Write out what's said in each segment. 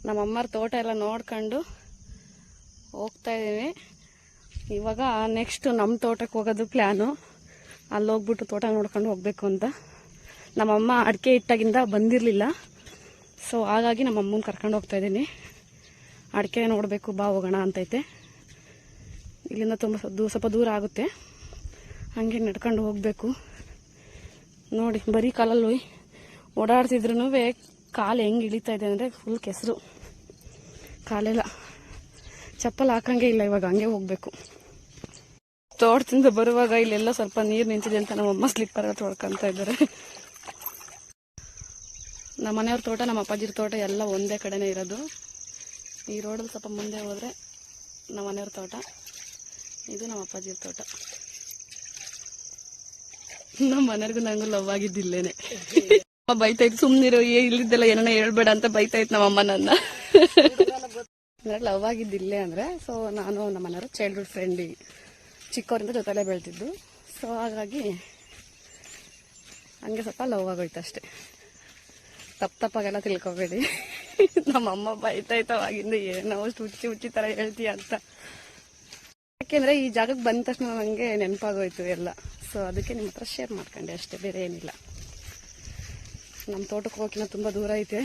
ನಮ್ಮಮ್ಮರ ತೋಟ ಎಲ್ಲ ನೋಡ್ಕೊಂಡು ಹೋಗ್ತಾ ಇದ್ದೀವಿ. ಇವಾಗ ನೆಕ್ಸ್ಟ್ ನಮ್ಮ ತೋಟಕ್ಕೆ ಹೋಗೋದು ಪ್ಲ್ಯಾನು. ಅಲ್ಲಿ ಹೋಗ್ಬಿಟ್ಟು ತೋಟ ನೋಡ್ಕೊಂಡು ಹೋಗಬೇಕು ಅಂತ. ನಮ್ಮಮ್ಮ ಅಡಿಕೆ ಇಟ್ಟಾಗಿಂದ ಬಂದಿರಲಿಲ್ಲ, ಸೊ ಹಾಗಾಗಿ ನಮ್ಮಮ್ಮನ ಕರ್ಕೊಂಡು ಹೋಗ್ತಾ ಇದ್ದೀನಿ. ಅಡಿಕೆ ನೋಡಬೇಕು, ಬಾ ಹೋಗೋಣ ಅಂತೈತೆ. ಇಲ್ಲಿಂದ ಸ್ವಲ್ಪ ದೂರ ಆಗುತ್ತೆ, ಹಾಗೆ ನಡ್ಕೊಂಡು ಹೋಗಬೇಕು. ನೋಡಿ, ಬರೀ ಕಾಲಲ್ಲಿ ಓಡಾಡ್ತಿದ್ರೂ ಕಾಲು ಹೆಂಗೆ ಇಳಿತಾ ಇದೆ ಅಂದರೆ ಫುಲ್ ಕೆಸರು. ಕಾಲೆಲ್ಲ ಚಪ್ಪಲ್ ಹಾಕಂಗೆ ಇಲ್ಲ. ಇವಾಗ ಹಂಗೆ ಹೋಗಬೇಕು. ತೋಟದಿಂದ ಬರುವಾಗ ಇಲ್ಲೆಲ್ಲ ಸ್ವಲ್ಪ ನೀರು ನಿಂತಿದೆ ಅಂತ ನಮ್ಮಮ್ಮ ಸ್ಲಿಪ್ಪರ್ ತೊಳ್ಕೊತಾ ಇದ್ದಾರೆ. ನಮ್ಮ ಮನೆಯವ್ರ ತೋಟ, ನಮ್ಮ ಅಪ್ಪಾಜಿರ ತೋಟ ಎಲ್ಲ ಒಂದೇ ಕಡೆನೇ ಇರೋದು. ಈ ರೋಡಲ್ಲಿ ಸ್ವಲ್ಪ ಮುಂದೆ ಹೋದರೆ ನಮ್ಮ ಮನೆಯವ್ರ ತೋಟ, ಇದು ನಮ್ಮ ಅಪ್ಪಾಜಿರ ತೋಟ. ನಮ್ಮ ಮನೆಯವ್ರಿಗೂ ನಂಗೂ ಲವ್ ಆಗಿದ್ದಿಲ್ಲೇನೆ. ಬೈತಾಯ್ತು, ಸುಮ್ಮನಿರೋ, ಇಲ್ಲಿದ್ದೆಲ್ಲ ಏನಾನ ಹೇಳ್ಬೇಡ ಅಂತ ಬೈತಾಯ್ತು ನಮ್ಮಮ್ಮ ನನ್ನ. ಅಂದ್ರೆ ಲವ್ ಆಗಿದ್ದಿಲ್ಲೇ ಅಂದರೆ, ಸೊ ನಾನು ನಮ್ಮ ಮನೆಯವರು ಚೈಲ್ಡ್ಹುಡ್ ಫ್ರೆಂಡ್, ಚಿಕ್ಕವರಿಂದ ಜೊತೆಲೇ ಬೆಳ್ತಿದ್ದು. ಸೊ ಹಾಗಾಗಿ ಹಂಗೆ ಸ್ವಲ್ಪ ಲವ್ ಆಗೋಯ್ತು ಅಷ್ಟೆ. ತಪ್ಪಾಗೆಲ್ಲ ತಿಳ್ಕೊಬೇಡಿ. ನಮ್ಮಮ್ಮ ಬೈತಾಯ್ತವಾಗಿಂದ ಏನೋ ಹುಚ್ಚಿ ಥರ ಹೇಳ್ತೀಯ ಅಂತ. ಯಾಕೆಂದರೆ ಈ ಜಾಗಕ್ಕೆ ಬಂದ ತಕ್ಷಣ ನನಗೆ ನೆನಪಾಗೋಯ್ತು ಎಲ್ಲ. ಸೊ ಅದಕ್ಕೆ ನಿಮ್ಮ ಹತ್ರ ಶೇರ್ ಮಾಡ್ಕೊಂಡೆ ಅಷ್ಟೇ, ಬೇರೆ ಏನಿಲ್ಲ. ನಮ್ಮ ತೋಟಕ್ಕೆ ಹೋಗೋಕ್ಕಿಂತ ತುಂಬ ದೂರ ಐತೆ.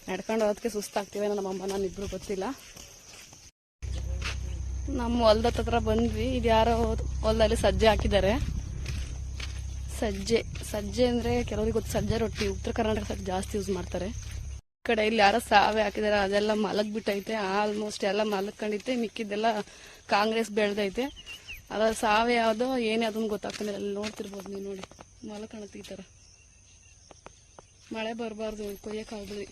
ನಡ್ಕೊಂಡು ಹೋಗೋದಕ್ಕೆ ಸುಸ್ತಾಗ್ತೀವಿ ನಮ್ಮಮ್ಮ ನಾನಿಬ್ಬರು, ಗೊತ್ತಿಲ್ಲ. ನಮ್ಮ ಹೊಲ್ದ ಹತ್ರ ಬಂದ್ವಿ. ಇದು ಯಾರೋ ಹೊಲದಲ್ಲಿ ಸಜ್ಜೆ ಹಾಕಿದ್ದಾರೆ. ಸಜ್ಜೆ ಅಂದರೆ ಕೆಲವರಿಗೆ ಗೊತ್ತು, ಸಜ್ಜೆ ರೊಟ್ಟಿ ಉತ್ತರ ಕರ್ನಾಟಕ ಸೈಡ್ ಜಾಸ್ತಿ ಯೂಸ್ ಮಾಡ್ತಾರೆ. ಈ ಕಡೆ ಇಲ್ಲಿ ಯಾರೋ ಸಾವೆ ಹಾಕಿದ್ದಾರೆ, ಅದೆಲ್ಲ ಮಲಗ್ಬಿಟ್ಟೈತೆ. ಆಲ್ಮೋಸ್ಟ್ ಎಲ್ಲ ಮಲಗ್ಕೊಂಡಿತ್ತೆ. ಮಿಕ್ಕಿದ್ದೆಲ್ಲ ಕಾಂಗ್ರೆಸ್ ಬೆಳೆದೈತೆ. ಅದ್ರ ಸಾವೆ ಯಾವುದೋ ಏನೇ ಅದನ್ನು ಗೊತ್ತಾಗ್ತಾನೆ. ಅಲ್ಲಿ ನೋಡ್ತಿರ್ಬೋದು ನೀವು, ನೋಡಿ ಮಲಕಣತ್ತೆ ಈ ಥರ. ಮಳೆ ಬರಬಾರ್ದು, ಕೊಯ್ಯಕ್ಕಾಗ್ಲಿ.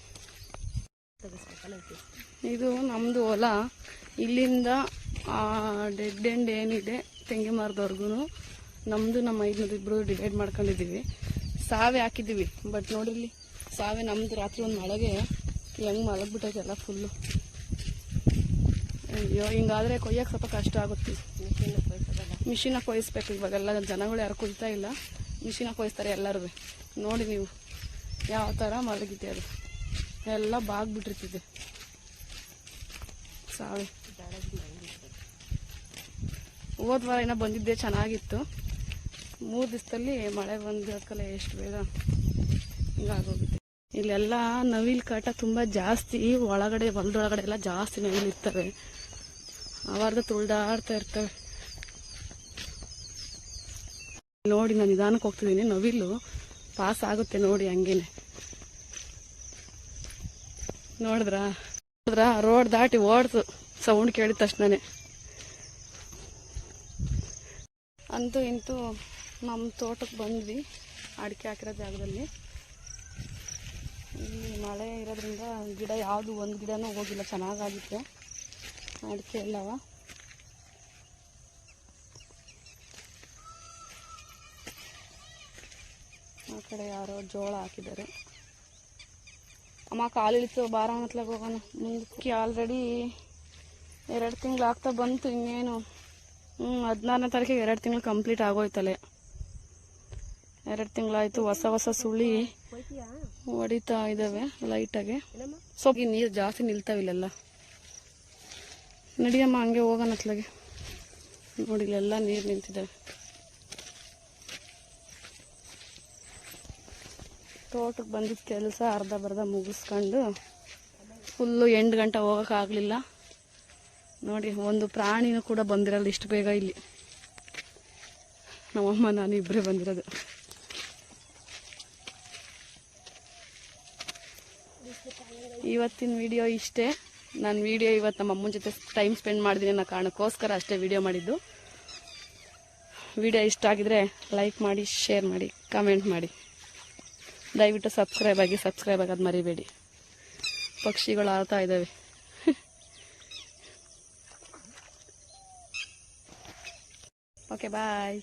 ಇದು ನಮ್ಮದು ಹೊಲ. ಇಲ್ಲಿಂದ ಡೆಡ್ ಎಂಡ್ ಏನಿದೆ ತೆಂಗಿ ಮರದವರೆಗೂ ನಮ್ಮದು ನಮ್ಮ ಇಬ್ಬರು ಡಿವೈಡ್ ಮಾಡ್ಕೊಂಡಿದ್ದೀವಿ. ಸಾವೆ ಹಾಕಿದ್ದೀವಿ, ಬಟ್ ನೋಡಿಲ್ಲಿ ಸಾವೆ ನಮ್ಮದು ರಾತ್ರಿ ಒಂದು ಮಳೆಗೆ ಹೆಂಗೆ ಮಲಗ್ಬಿಟ್ಟೈತೆ ಎಲ್ಲ ಫುಲ್ಲು. ಅಯ್ಯೋ, ಹಿಂಗಾದರೆ ಕೊಯ್ಯಕ್ಕೆ ಸ್ವಲ್ಪ ಕಷ್ಟ ಆಗುತ್ತೆ. ಮಿಷಿನ ಕೊಯ್ಸ್ಬೇಕು. ಇವಾಗೆಲ್ಲ ಜನಗಳು ಯಾರು ಕೊಯ್ತಾ ಇಲ್ಲ, ಮಿಷಿನ ಕೊಯ್ಸ್ತಾರೆ ಎಲ್ಲರೂ. ನೋಡಿ ನೀವು ಯಾವ ಥರ ಮಲಗಿದೆ, ಅದು ಎಲ್ಲ ಬಾಗ್ಬಿಟ್ಟಿರ್ತಿದೆ ಸಾವೆ. ಹೋದ ವಾರ ಏನೋ ಬಂದಿದ್ದೆ, ಚೆನ್ನಾಗಿತ್ತು. 3 ದಿವಸದಲ್ಲಿ ಮಳೆ ಬಂದಿರೋದಕ್ಕಲ್ಲ ಎಷ್ಟು ಬೇಗ ಹಿಂಗಾಗೋಗುತ್ತೆ. ಇಲ್ಲೆಲ್ಲ ನವಿಲು ಕಾಟ ತುಂಬ ಜಾಸ್ತಿ. ಒಳಗಡೆ ಹೊಲದೊಳಗಡೆ ಎಲ್ಲ ಜಾಸ್ತಿ ನವಿಲು ಇರ್ತವೆ. ಅವಾರ್ದ ತುಳ್ದಾಡ್ತಾ ಇರ್ತವೆ. ನೋಡಿ, ನಾನು ನಿಧಾನಕ್ಕೆ ಹೋಗ್ತಿದ್ದೀನಿ. ನವಿಲು ಪಾಸ್ ಆಗುತ್ತೆ ನೋಡಿ, ಹಂಗೇನೆ. ನೋಡಿದ್ರಾ ರೋಡ್ ದಾಟಿ ಓಡ್ತು, ಸೌಂಡ್ ಕೇಳಿದ ತಕ್ಷಣನೇ. ಅಂತೂ ಇಂತೂ ನಮ್ಮ ತೋಟಕ್ಕೆ ಬಂದ್ವಿ, ಅಡಿಕೆ ಹಾಕಿರೋ ಜಾಗದಲ್ಲಿ. ಇಲ್ಲಿ ಮಳೆ ಇರೋದ್ರಿಂದ ಗಿಡ ಯಾವುದು ಒಂದು ಗಿಡನೂ ಹೋಗಿಲ್ಲ, ಚೆನ್ನಾಗಾಗಿತ್ತು ಅಡಿಕೆ ಎಲ್ಲವ. ಆ ಕಡೆ ಯಾರೋ ಜೋಳ ಹಾಕಿದ್ದಾರೆ. ಅಮ್ಮ ಕಾಲು ಇಳಿತು, ಬಾರ ಮತ್ಲಾಗ ಹೋಗೋಣ ಮುಂದಕ್ಕೆ. ಆಲ್ರೆಡಿ 2 ತಿಂಗಳು ಆಗ್ತಾ ಬಂತು. ಇನ್ನೇನು 14ನೇ ತಾರೀಕಿಗೆ 2 ತಿಂಗಳು ಕಂಪ್ಲೀಟ್ ಆಗೋಯ್ತಲೆ. 2 ತಿಂಗಳಾಯ್ತು. ಹೊಸ ಸುಳಿ ಹೊಡಿತಾ ಇದ್ದಾವೆ ಲೈಟಾಗೆ. ಸ್ವಲ್ಪ ನೀರು ಜಾಸ್ತಿ ನಿಲ್ತಾವಿಲ್ಲೆಲ್ಲ. ನಡಿಯಮ್ಮ ಹಂಗೆ ಹೋಗೋಣ ಅತ್ಲಾಗೆ. ನೋಡಿ, ಇಲ್ಲೆಲ್ಲ ನೀರು ನಿಂತಿದ್ದಾವೆ. ತೋಟಕ್ಕೆ ಬಂದಿದ್ದ ಕೆಲಸ ಅರ್ಧ ಬರ್ಧ ಮುಗಿಸ್ಕೊಂಡು ಫುಲ್ಲು 8 ಗಂಟೆ ಹೋಗೋಕ್ಕಾಗಲಿಲ್ಲ. ನೋಡಿ, ಒಂದು ಪ್ರಾಣಿನೂ ಕೂಡ ಬಂದಿರಲ್ಲ ಇಷ್ಟು ಬೇಗ ಇಲ್ಲಿ. ನಮ್ಮಮ್ಮ ನಾನು ಇಬ್ಬರೇ ಬಂದಿರೋದು. ಇವತ್ತಿನ ವಿಡಿಯೋ ಇಷ್ಟೇ. ನಾನು ವಿಡಿಯೋ ಇವತ್ತು ನಮ್ಮ ಅಮ್ಮನ ಜೊತೆ ಟೈಮ್ ಸ್ಪೆಂಡ್ ಮಾಡಿದ್ದೀನಿ ಅನ್ನೋ ಕಾರಣಕ್ಕೋಸ್ಕರ ಅಷ್ಟೇ ವಿಡಿಯೋ ಮಾಡಿದ್ದು. ವಿಡಿಯೋ ಇಷ್ಟ ಆಗಿದ್ರೆ ಲೈಕ್ ಮಾಡಿ, ಶೇರ್ ಮಾಡಿ, ಕಮೆಂಟ್ ಮಾಡಿ. ದಯವಿಟ್ಟು ಸಬ್ಸ್ಕ್ರೈಬ್ ಆಗೋದು ಮರಿಬೇಡಿ. ಪಕ್ಷಿಗಳು ಆಡ್ತಾ ಇದ್ದಾವೆ. ಓಕೆ, ಬಾಯ್.